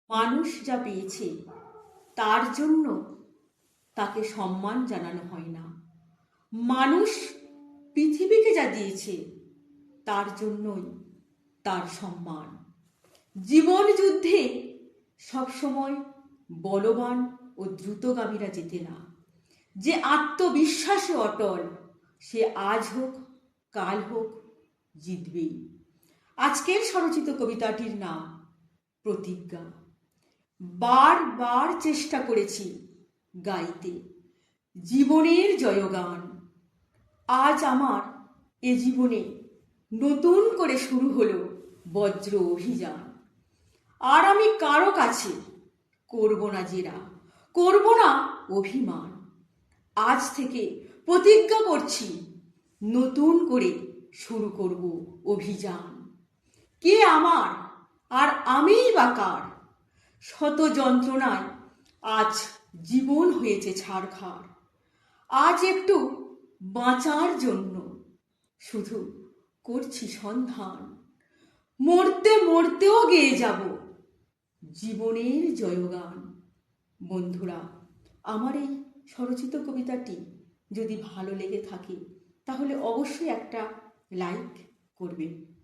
মানুষ যা পেয়েছে তার জন্য তাকে সম্মান জানানো হয় না। মানুষ পৃথিবীকে যা দিয়েছে তার জন্যই তার সম্মান। জীবন যুদ্ধে সবসময় বলবান ও দ্রুতগামীরা জেতে না। যে আত্মবিশ্বাসে অটল সে আজ হোক কাল হোক জিতবেই। আজকের স্বরচিত কবিতাটির নাম প্রতিজ্ঞা। বারবার চেষ্টা করেছি গাইতে জীবনের জয়গান। আজ আমার এ জীবনে নতুন করে শুরু হলো বজ্র অভিযান। আর আমি কারো কাছে করব না জেরা, করব না অভিমান। আজ থেকে প্রতিজ্ঞা করছি নতুন করে শুরু করব অভিযান। কে আমার আর আমিই বা কার? শত যন্ত্রণায় আজ জীবন হয়েছে ছারখার। আজ একটু বাঁচার জন্য শুধু করছি সন্ধান। মরতে মরতেও গেয়ে যাব জীবনের জয়গান। বন্ধুরা, আমার এই স্বরচিত কবিতাটি যদি ভালো লেগে থাকে তাহলে অবশ্যই একটা লাইক করবেন।